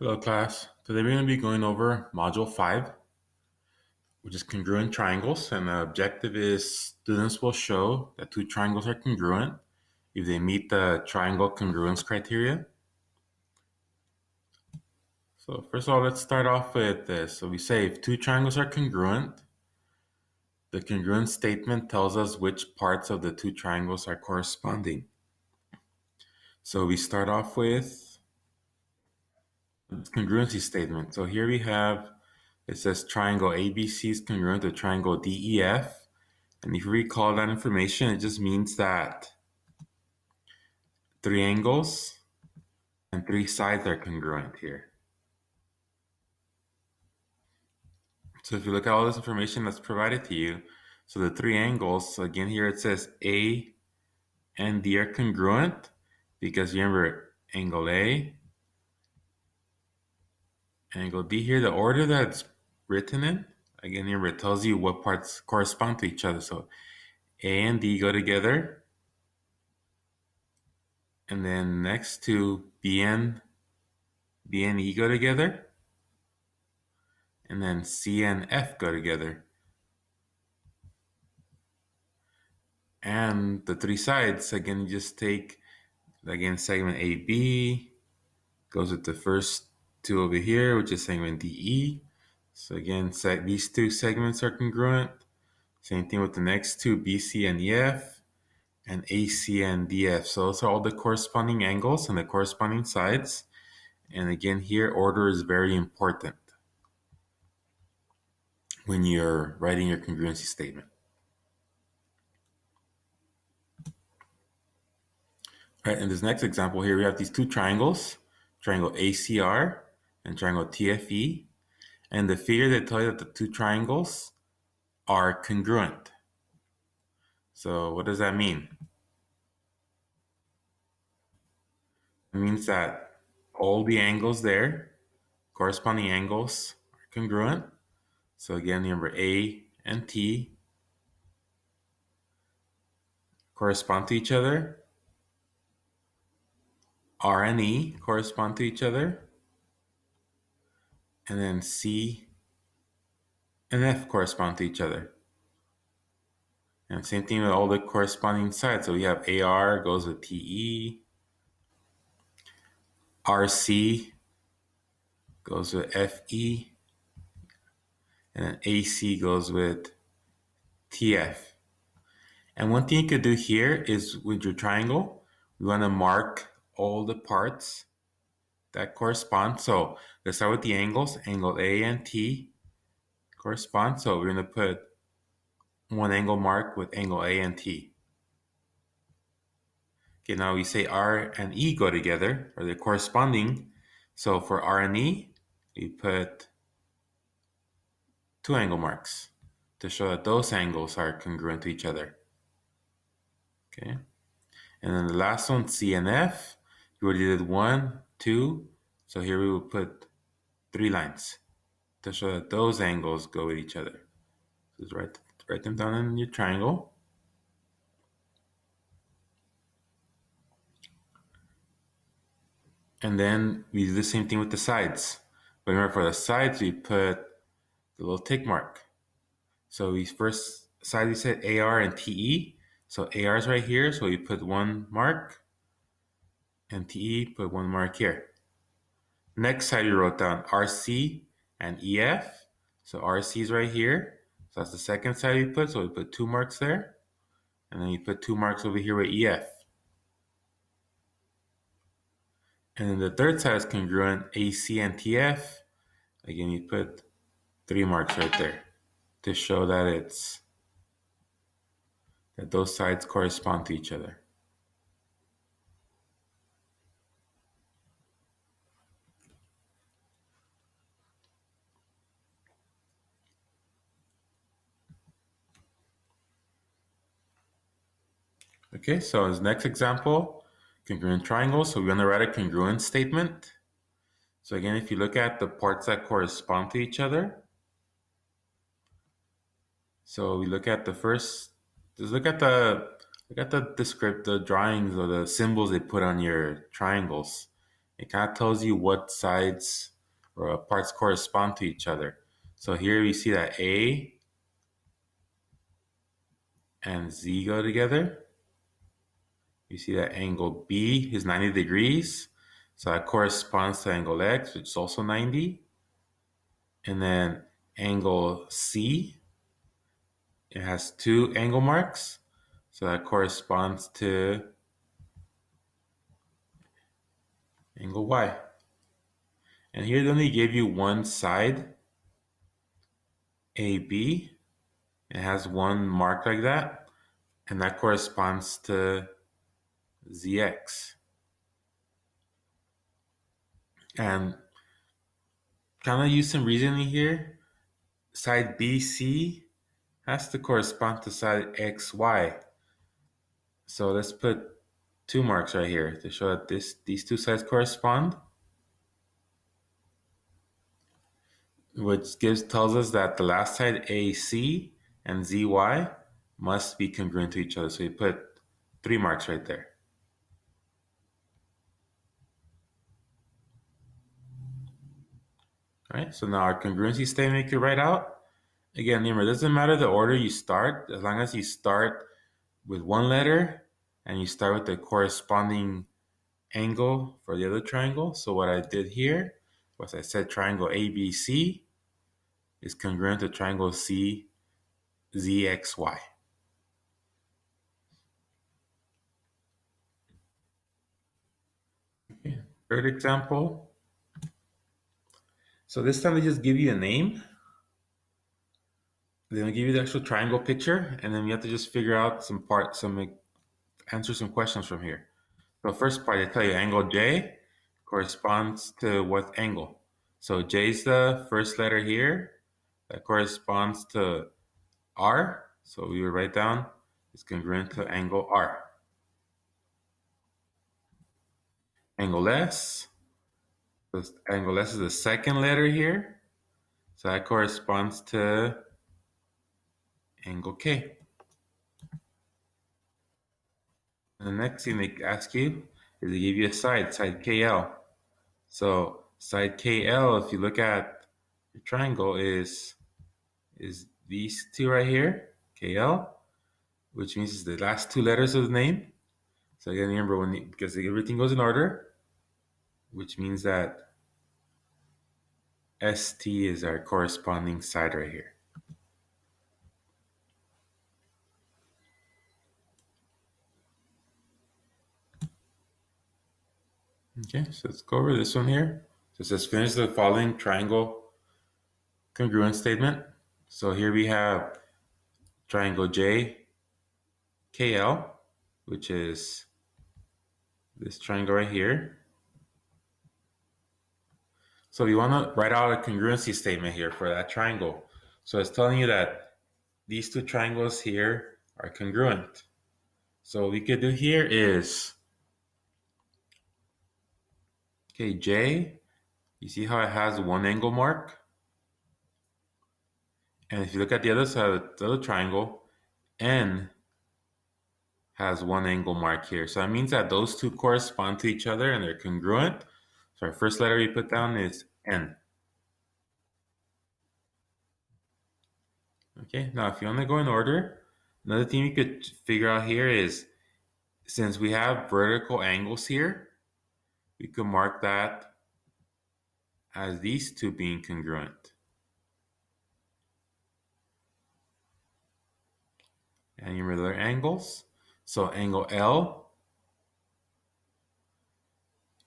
Hello class. Today we're going to be going over Module 5, which is congruent triangles, and the objective is students will show that two triangles are congruent if they meet the triangle congruence criteria. So first of all, let's start off with this. So we say if two triangles are congruent, the congruence statement tells us which parts of the two triangles are corresponding. So we start off with congruency statement. So here we have, it says triangle ABC is congruent to triangle DEF. And if you recall that information, it just means that three angles and three sides are congruent here. So if you look at all this information that's provided to you, so the three angles, so again here it says A and D are congruent because remember angle A, angle D here, the order that's written in, again remember it tells you what parts correspond to each other. So A and D go together, and then next to B and E go together, and then C and F go together. And the three sides, again, you just take, again, segment AB goes with the first two over here, which is segment DE. So again, these two segments are congruent. Same thing with the next two, BC and EF, and AC and DF. So those are all the corresponding angles and the corresponding sides. And again, here, order is very important when you're writing your congruency statement. All right, in this next example here, we have these two triangles, triangle ACR and triangle TFE. And the figure they tell you that the two triangles are congruent. So what does that mean? It means that all the angles there, corresponding angles, are congruent. So again, remember A and T correspond to each other. R and E correspond to each other. And then C and F correspond to each other. And same thing with all the corresponding sides. So we have AR goes with TE, RC goes with FE, and then AC goes with TF. And one thing you could do here is with your triangle, we want to mark all the parts that correspond. So let's start with the angles. Angle A and T correspond. So we're going to put one angle mark with angle A and T. Okay, now we say R and E go together, or they're corresponding. So for R and E, we put two angle marks to show that those angles are congruent to each other. Okay, and then the last one, C and F, we already did 1, 2, so here we will put 3 lines to show that those angles go with each other. So just write them down in your triangle. And then we do the same thing with the sides. But remember, for the sides, we put the little tick mark. So we first side we said AR and TE. So AR is right here, so we put one mark, and TE put one mark here. Next side we wrote down RC and EF. So RC is right here. So that's the second side we put. So we put 2 marks there. And then you put 2 marks over here with EF. And then the third side is congruent AC and TF. Again, you put 3 marks right there to show that those sides correspond to each other. Okay, so as next example, congruent triangles. So we're going to write a congruent statement. So again, if you look at the parts that correspond to each other, so we look at the first, just look at the drawings or the symbols they put on your triangles. it kind of tells you what sides or parts correspond to each other. So here we see that A and Z go together. You see that angle B is 90 degrees. So that corresponds to angle X, which is also 90. And then angle C, it has two angle marks. So that corresponds to angle Y. And here they only give you one side, AB. It has one mark like that. And that corresponds to ZX. And kind of use some reasoning here. Side BC has to correspond to side XY. So let's put two marks right here to show that these two sides correspond, which tells us that the last side AC and ZY must be congruent to each other. So we put three marks right there. All right, so now our congruency statement you can write out. Again, remember, it doesn't matter the order you start, as long as you start with one letter and you start with the corresponding angle for the other triangle. So what I did here was I said triangle ABC is congruent to triangle CZXY. Okay. Third example. So this time they just give you a name. They're gonna give you the actual triangle picture, and then you have to just figure out answer some questions from here. So first part, they tell you angle J corresponds to what angle? So J is the first letter here. That corresponds to R. So we would write down it's congruent to angle R. Angle S. So angle S is the second letter here. So that corresponds to angle K. And the next thing they ask you is they give you a side KL. So side KL, if you look at your triangle, is these two right here, KL, which means it's the last two letters of the name. So again, remember because everything goes in order, which means that ST is our corresponding side right here. Okay, so let's go over this one here. So it says finish the following triangle congruent statement. So here we have triangle JKL, which is this triangle right here. So we want to write out a congruency statement here for that triangle. So it's telling you that these two triangles here are congruent. So what we could do here is, okay, J, you see how it has one angle mark? And if you look at the other side of the other triangle, N has one angle mark here. So that means that those two correspond to each other and they're congruent. So our first letter we put down is N. Okay, now if you want to go in order, another thing you could figure out here is, since we have vertical angles here, we could mark that as these two being congruent. And you remember their angles. So angle L,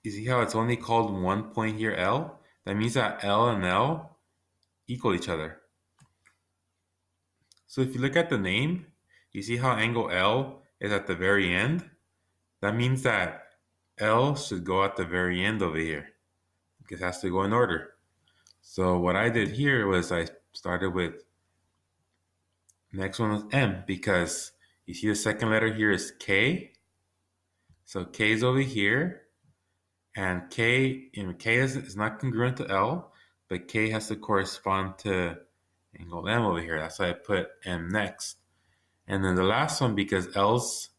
you see how it's only called one point here, L? That means that L and L equal each other. So if you look at the name, you see how angle L is at the very end? That means that L should go at the very end over here, because it has to go in order. So what I did here was I started with, next one was M, because you see the second letter here is K. So K is over here, and K is not congruent to L, but K has to correspond to angle M over here. That's why I put M next. And then the last one, because L's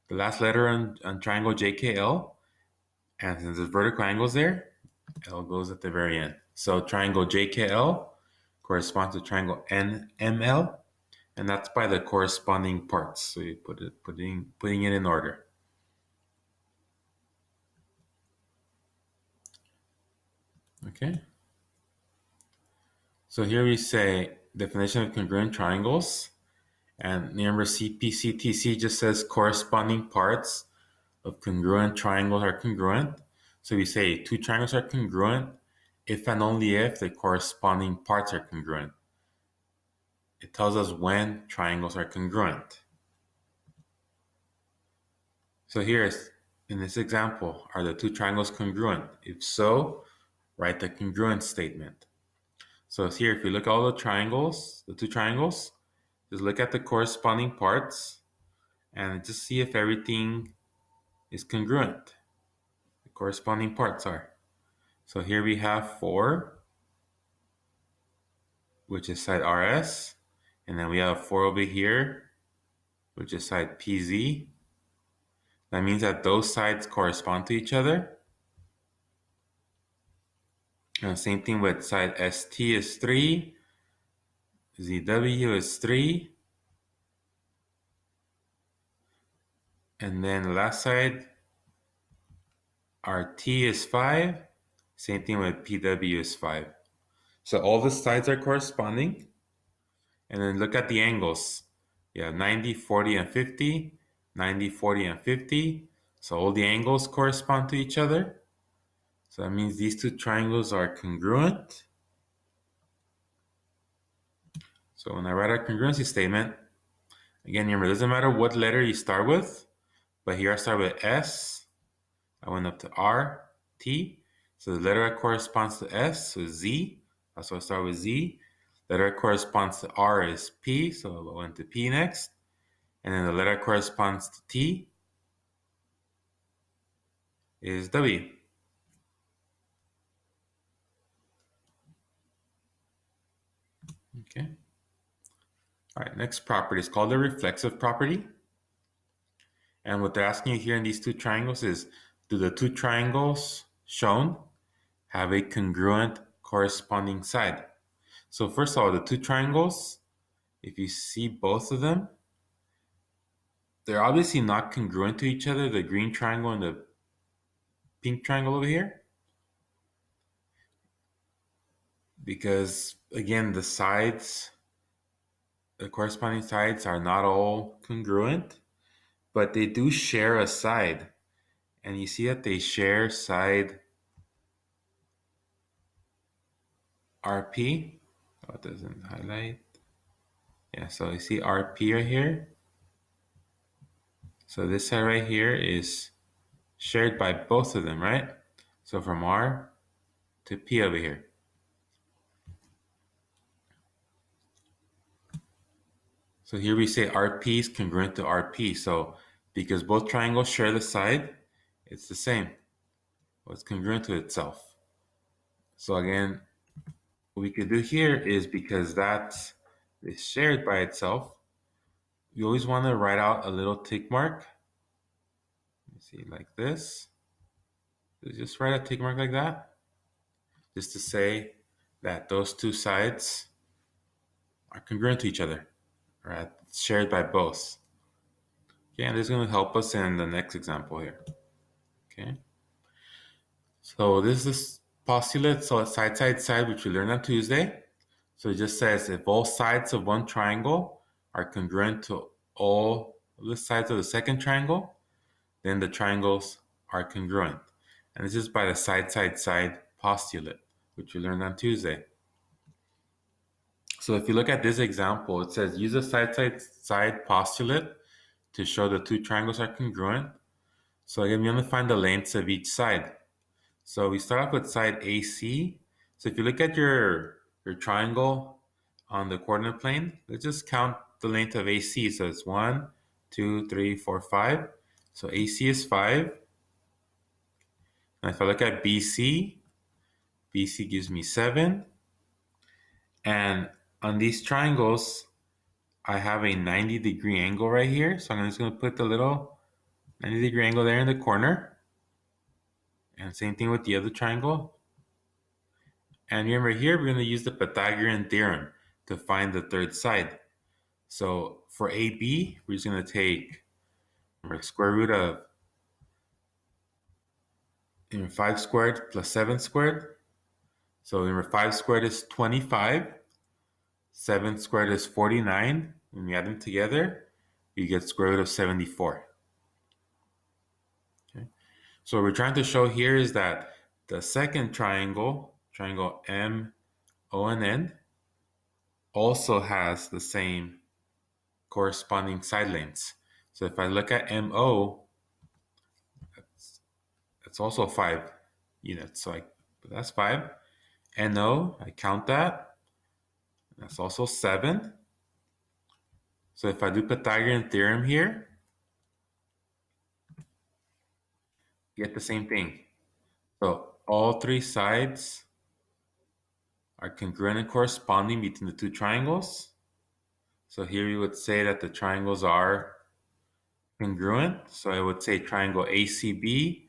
the last letter on triangle JKL, And since there's vertical angles there, L goes at the very end. So triangle JKL corresponds to triangle NML, and that's by the corresponding parts. So you putting it in order. Okay. So here we say definition of congruent triangles. And remember, CPCTC just says corresponding parts of congruent triangles are congruent. So we say two triangles are congruent if and only if the corresponding parts are congruent. It tells us when triangles are congruent. So here's, in this example, are the two triangles congruent? If so, write the congruent statement. So here, if you look at all the triangles, the two triangles, just look at the corresponding parts and just see if everything is congruent. The corresponding parts are. So here we have 4, which is side RS, and then we have 4 over here, which is side PZ. That means that those sides correspond to each other. And same thing with side ST is 3, ZW is 3, and then the last side, RT is 5, same thing with PW is 5. So all the sides are corresponding. And then look at the angles. You have 90, 40, and 50, 90, 40, and 50. So all the angles correspond to each other. So that means these two triangles are congruent. So when I write a congruency statement, again, remember, it doesn't matter what letter you start with, but here I start with S. I went up to R, T. So the letter that corresponds to S, so Z. That's why I start with Z. The letter that corresponds to R is P, so I went to P next. And then the letter that corresponds to T is W. Okay. All right, next property is called the reflexive property. And what they're asking you here in these two triangles is, do the two triangles shown have a congruent corresponding side? So first of all, the two triangles, if you see both of them, they're obviously not congruent to each other, the green triangle and the pink triangle over here. Because again, the sides, the corresponding sides are not all congruent, but they do share a side. And you see that they share side RP. Oh, it doesn't highlight. Yeah, so you see RP right here. So this side right here is shared by both of them, right? So from R to P over here. So here we say RP is congruent to RP. So because both triangles share the side, it's the same. Well, it's congruent to itself. So again, what we could do here is, because that is shared by itself, you always want to write out a little tick mark. You see, like this. So just write a tick mark like that, just to say that those two sides are congruent to each other, right? Shared by both. Okay, and this is going to help us in the next example here. Okay, so this is postulate, so it's side, side, side, which we learned on Tuesday. So it just says if all sides of one triangle are congruent to all of the sides of the second triangle, then the triangles are congruent. And this is by the side, side, side postulate, which we learned on Tuesday. So if you look at this example, it says use a side, side, side postulate to show the two triangles are congruent. So again, we want to find the lengths of each side. So we start off with side AC. So if you look at your triangle on the coordinate plane, let's just count the length of AC. So it's 1, 2, 3, 4, 5. So AC is 5. And if I look at BC, BC gives me 7. And on these triangles, I have a 90-degree angle right here. So I'm just going to put the little 90-degree angle there in the corner. And same thing with the other triangle. And remember here, we're going to use the Pythagorean theorem to find the third side. So for AB, we're just going to take square root of 5 squared plus 7 squared. So remember 5 squared is 25. 7 squared is 49. When you add them together, you get square root of 74. Okay. So what we're trying to show here is that the second triangle, triangle MONN, also has the same corresponding side lengths. So if I look at MO, it's also 5 units. So that's 5. NO, I count that. That's also 7. So if I do Pythagorean theorem here, you get the same thing. So all three sides are congruent and corresponding between the two triangles. So here you would say that the triangles are congruent. So I would say triangle ACB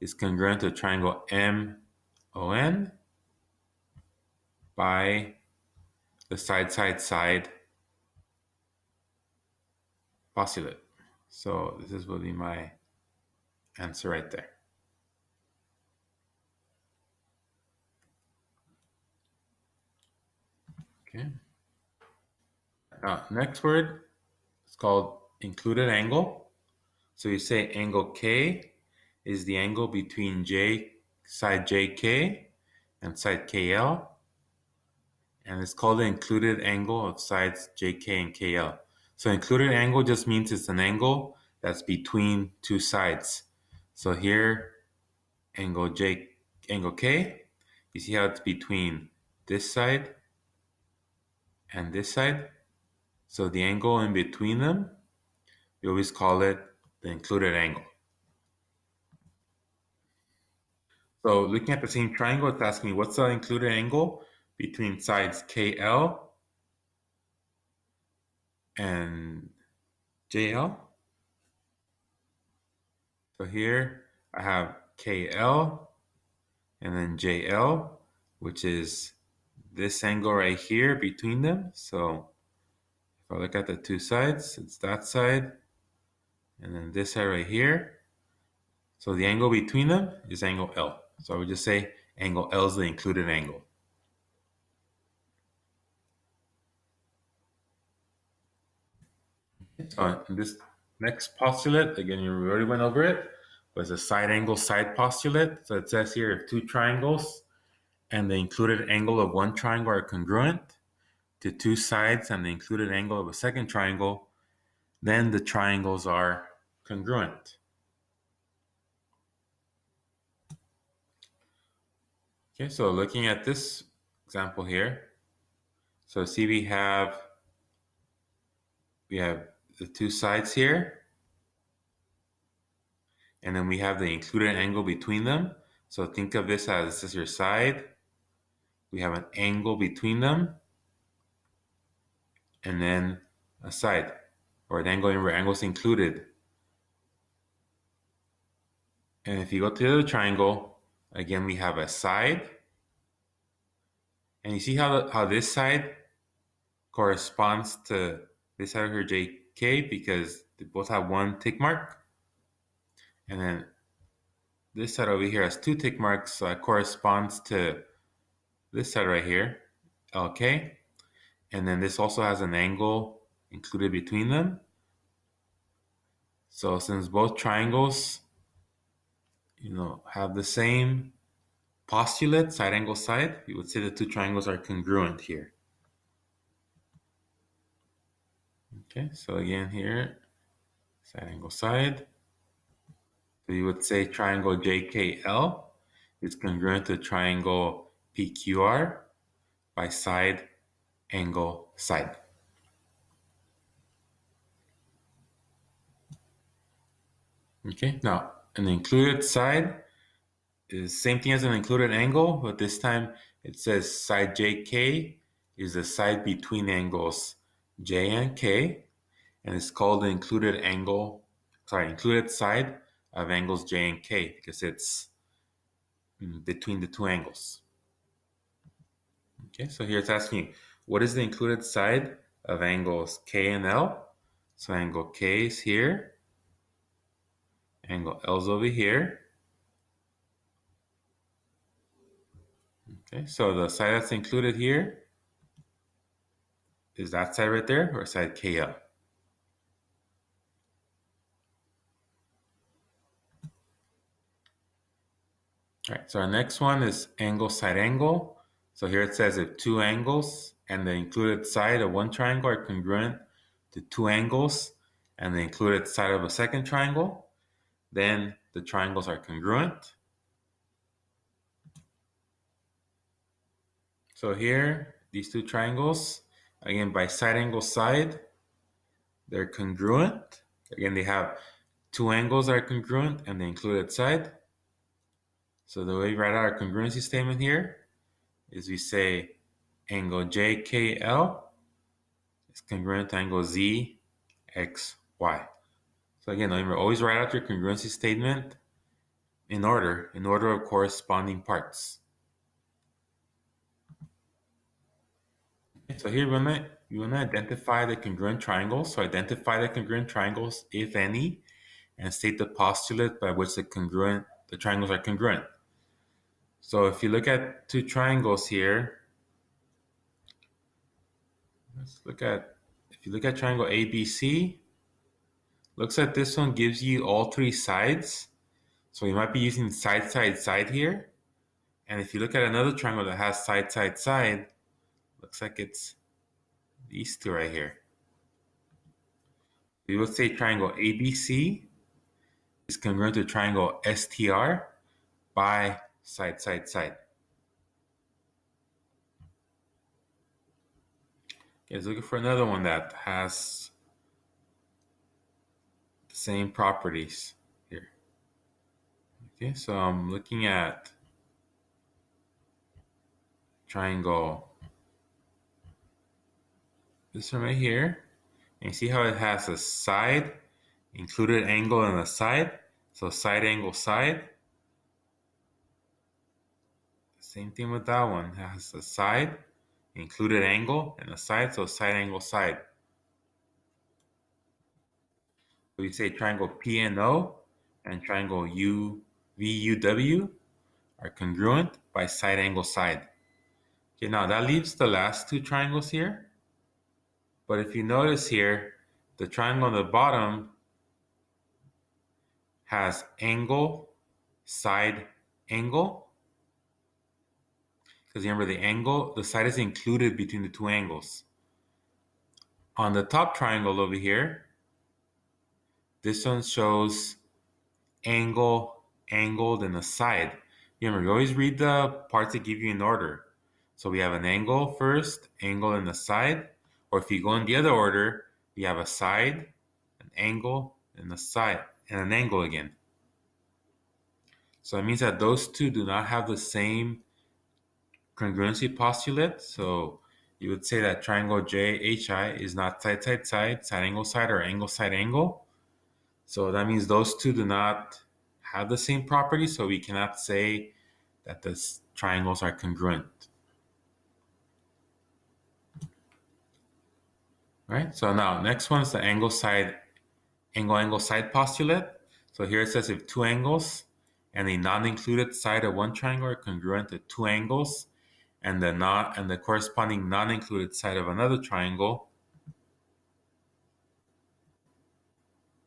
is congruent to triangle MON by the side postulate. So this will be my answer right there. Okay. Next word is called included angle. So you say angle K is the angle between side JK and side KL. And it's called the included angle of sides JK and KL. So included angle just means it's an angle that's between two sides. So here, angle K, you see how it's between this side and this side. So the angle in between them, we always call it the included angle. So looking at the same triangle, it's asking me what's the included angle between sides KL and JL. So here I have KL and then JL, which is this angle right here between them. So if I look at the two sides, it's that side and then this side right here. So the angle between them is angle L. So I would just say angle L is the included angle. So in this next postulate, again, you already went over it, was a side angle side postulate. So it says here if two triangles and the included angle of one triangle are congruent to two sides and the included angle of a second triangle, then the triangles are congruent. Okay, so looking at this example here, so see we have the two sides here, and then we have the included angle between them. So think of this as this is your side. We have an angle between them, and then a side, or an angle where angles included. And if you go to the other triangle, again we have a side, and you see how this side corresponds to this side here, JK, because they both have one tick mark. And then this side over here has two tick marks, so it corresponds to this side right here, LK. And then this also has an angle included between them. So since both triangles, have the same postulate, side angle side, you would say the two triangles are congruent here. Okay, so again here, side angle side. So you would say triangle JKL is congruent to triangle PQR by side angle side. Okay, now an included side is same thing as an included angle, but this time it says side JK is the side between angles J and K, and it's called the included side of angles J and K because it's between the two angles. Okay, so here it's asking you, what is the included side of angles K and L? So angle K is here, angle L is over here. Okay, so the side that's included here is that side right there, or side KL? All right, so our next one is angle side angle. So here it says if two angles and the included side of one triangle are congruent to two angles and the included side of a second triangle, then the triangles are congruent. So here, these two triangles, again, by side angle side, they're congruent. Again, they have two angles that are congruent and the included side. So the way we write out our congruency statement here is we say angle JKL is congruent to angle ZXY. So again, remember, always write out your congruency statement in order of corresponding parts. So here we want to identify the congruent triangles. So identify the congruent triangles, if any, and state the postulate by which the triangles are congruent. So if you look at two triangles here, if you look at triangle ABC, looks like this one gives you all three sides. So you might be using side, side, side here. And if you look at another triangle that has side, side, side, looks like it's these two right here. We would say triangle ABC is congruent to triangle STR by side, side, side. Okay, let's look for another one that has the same properties here. Okay, so I'm looking at triangle, this one right here, and you see how it has a side, included angle and a side. So side angle side. Same thing with that one. It has a side, included angle, and a side, so side angle side. So we say triangle PNO and triangle UVUW are congruent by side angle side. Okay, now that leaves the last two triangles here. But if you notice here, the triangle on the bottom has angle, side, angle. Because remember, the side is included between the two angles. On the top triangle over here, this one shows angle, angled, and a side. Remember, you always read the parts that give you in order. So we have an angle first, angle, and a side. Or if you go in the other order, we have a side, an angle, and a side, and an angle again. So that means that those two do not have the same congruency postulate. So you would say that triangle JHI is not side, side, side, side angle, side, or angle, side, angle. So that means those two do not have the same property, so we cannot say that the triangles are congruent. All right, so now next one is the angle side, angle side postulate. So here it says if two angles and a non-included side of one triangle are congruent to two angles and the corresponding non-included side of another triangle,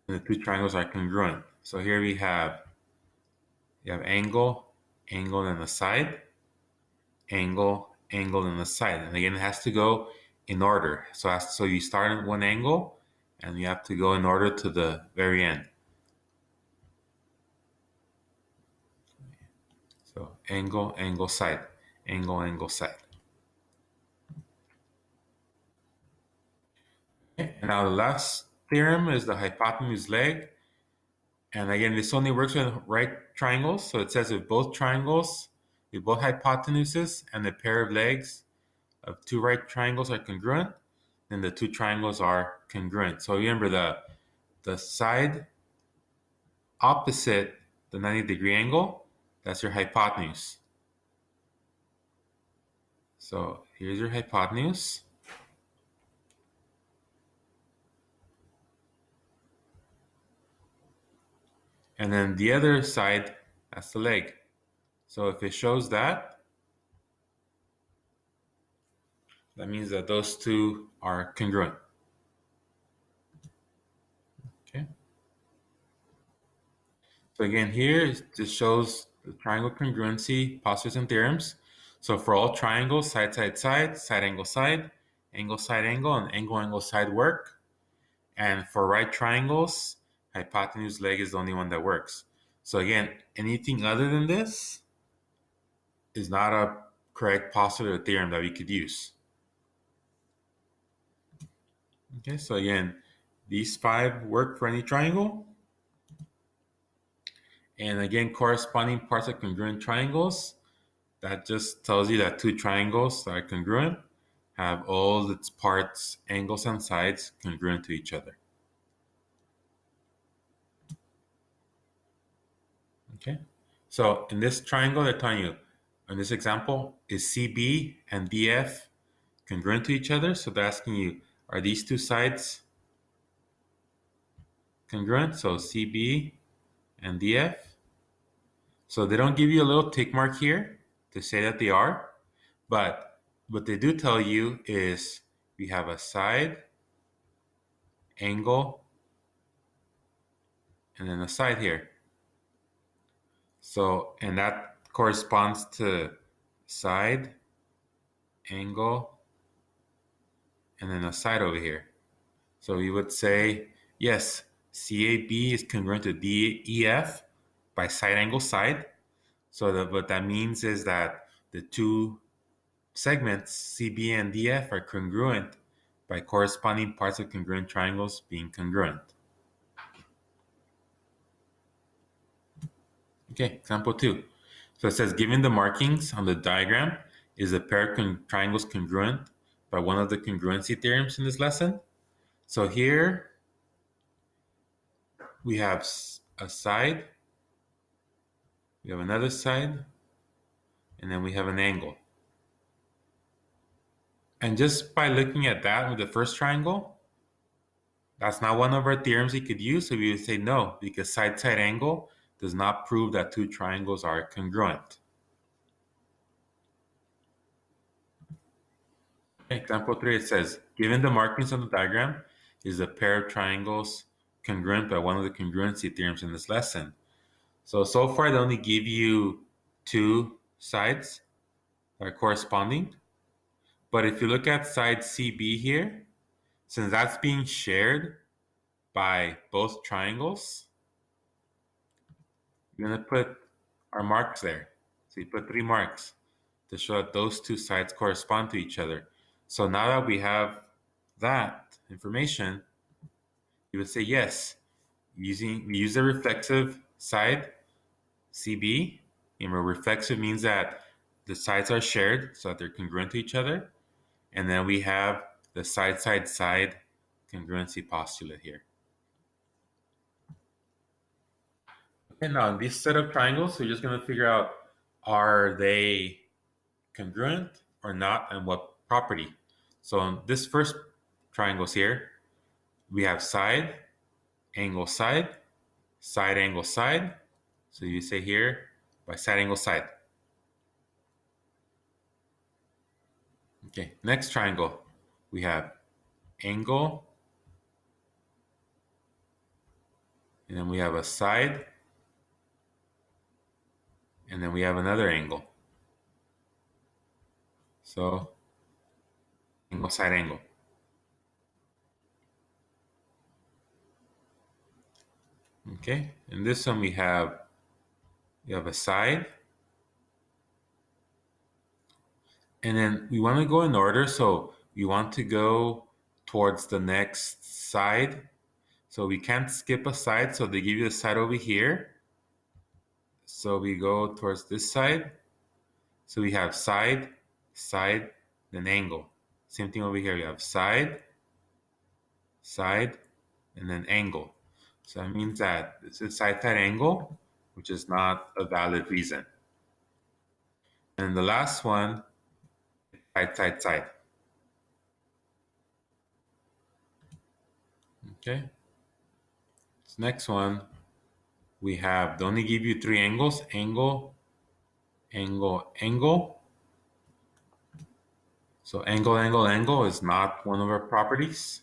and the two triangles are congruent. So here we have angle, angle, and a side, angle, angle, and a side. And again, it has to go in order. So you start at one angle, and you have to go in order to the very end. So angle, angle, side, angle, angle, side. Okay. And now the last theorem is the hypotenuse leg. And again, this only works with right triangles. So it says if both triangles, if both hypotenuses and the pair of legs of two right triangles are congruent, then the two triangles are congruent. So remember the side opposite the 90-degree angle That's your hypotenuse. So here's your hypotenuse. And then the other side, that's the leg. So if it shows that, that means that those two are congruent. Okay. So again, here this shows the triangle congruency postulates and theorems. So for all triangles, side, side, side, side, angle, side, and angle, angle, side work. And for right triangles, hypotenuse leg is the only one that works. So again, anything other than this is not a correct postulate or theorem that we could use. Okay, so again, these 5 work for any triangle. And again, corresponding parts of congruent triangles, that just tells you that 2 triangles that are congruent have all its parts, angles, and sides congruent to each other. Okay, so in this triangle, they're telling you, in this example, is CB and DF congruent to each other? So they're asking you, are these 2 sides congruent? So CB and DF. So they don't give you a little tick mark here to say that they are, but what they do tell you is we have a side, angle, and then a side here. So, and that corresponds to side, angle, and then a side over here. So we would say, yes, CAB is congruent to DEF by side, angle, side. So what that means is that the 2 segments, CB and DF, are congruent by corresponding parts of congruent triangles being congruent. Okay, example 2. So it says, given the markings on the diagram, is a pair of triangles congruent by one of the congruency theorems in this lesson? So here we have a side, we have another side, and then we have an angle. And just by looking at that with the first triangle, that's not one of our theorems we could use. So we would say no, because side-side angle does not prove that 2 triangles are congruent. Example 3, it says, given the markings on the diagram, is a pair of triangles congruent by one of the congruency theorems in this lesson? So far they only give you 2 sides that are corresponding. But if you look at side CB here, since that's being shared by both triangles, we're going to put our marks there. So you put 3 marks to show that those 2 sides correspond to each other. So now that we have that information, you would say yes. We use the reflexive side, CB. Remember, reflexive means that the sides are shared so that they're congruent to each other. And then we have the side-side-side congruency postulate here. Okay, now in this set of triangles, we're just going to figure out, are they congruent or not, and what property? So in this first triangles here, we have side, angle, side, side, angle, side. So you say here by side, angle, side. Okay, next triangle, we have angle, and then we have a side, and then we have another angle. So angle, side, angle. Okay, in this one we have a side, and then we want to go in order. So we want to go towards the next side. So we can't skip a side. So they give you the side over here. So we go towards this side. So we have side, side, then angle. Same thing over here. We have side, side, and then angle. So that means that this is side-side angle which is not a valid reason. And the last one, side, side, side. Okay. This next one, we have, they only give you three angles, angle, angle, angle. So angle, angle, angle is not one of our properties.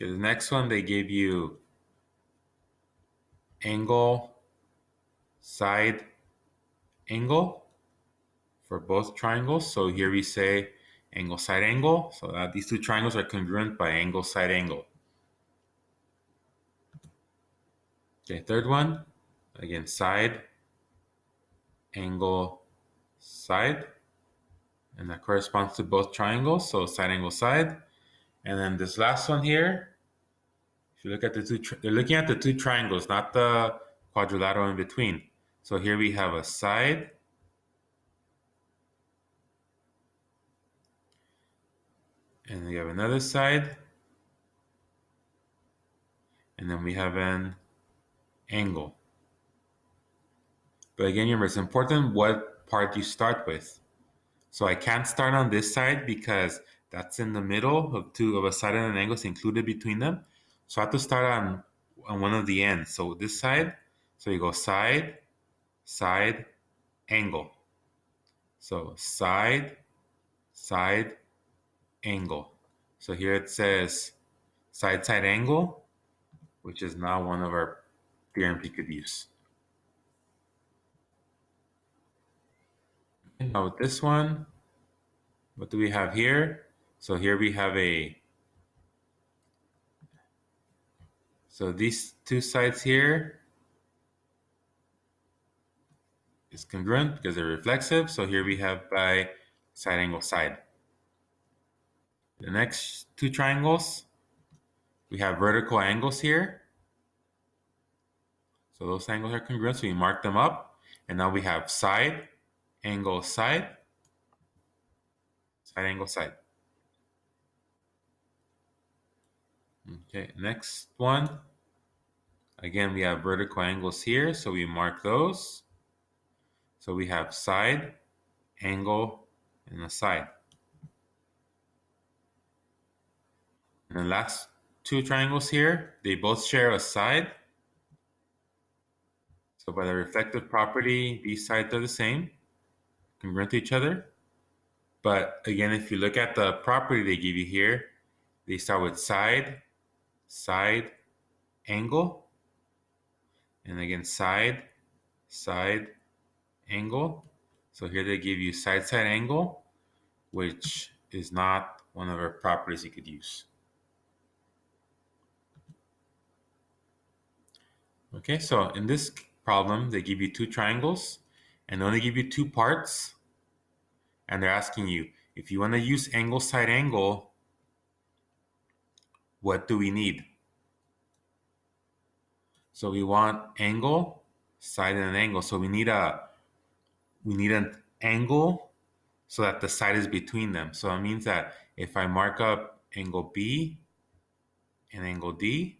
Okay, the next one, they gave you angle, side, angle for both triangles. So here we say angle, side, angle. So that these two triangles are congruent by angle, side, angle. Okay, third one, again, side, angle, side. And that corresponds to both triangles. So side, angle, side. And then this last one here, if you look at the two, they're looking at the two triangles, not the quadrilateral in between. So here we have a side, and we have another side, and then we have an angle. But again, remember, it's important what part you start with. So I can't start on this side because that's in the middle of a side and an angle is included between them. So I have to start on one of the ends. So this side, so you go side, side, angle. So side, side, angle. So here it says side, side, angle, which is now one of our theorems we could use. Now with this one, what do we have here? So here we have so these two sides here is congruent because they're reflexive. So here we have by side, angle, side. The next two triangles, we have vertical angles here. So those angles are congruent, so we mark them up. And now we have side, angle, side, side, angle, side. Okay, next one. Again, we have vertical angles here, so we mark those. So we have side, angle, and a side. And the last two triangles here, they both share a side. So by the reflective property, these sides are the same, congruent to each other. But again, if you look at the property they give you here, they start with side, side, angle, and again, side, side, angle. So here they give you side, side, angle, which is not one of our properties you could use. Okay, so in this problem, they give you two triangles and they only give you two parts. And they're asking you, if you want to use angle, side, angle, what do we need? So we want angle, side, and an angle. So we need an angle so that the side is between them. So it means that if I mark up angle B and angle D,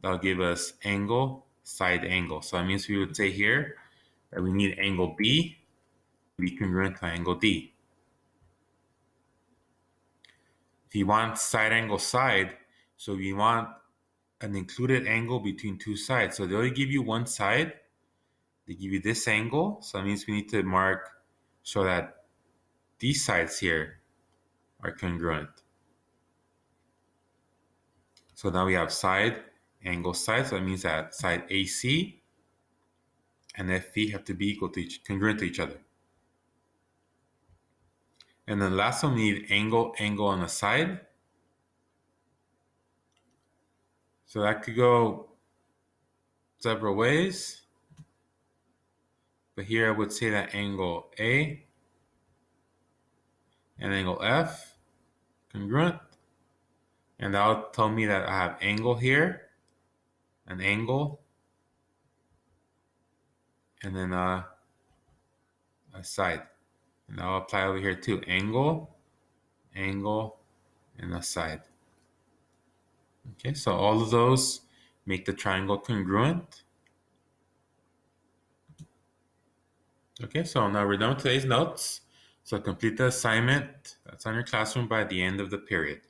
that'll give us angle, side, angle. So that means we would say here that we need angle B to be congruent to angle D. If you want side, angle, side, so we want an included angle between two sides. So they only give you one side. They give you this angle. So that means we need to mark so that these sides here are congruent. So now we have side, angle, side. So that means that side AC and FV have to be equal to congruent to each other. And then last one, we need angle, angle on the side. So that could go several ways. But here I would say that angle A and angle F congruent. And that'll tell me that I have angle here, an angle, and then a side. And I'll apply over here too. Angle, angle, and a side. Okay, so all of those make the triangle congruent. Okay, so now we're done with today's notes. So complete the assignment that's on your classroom by the end of the period.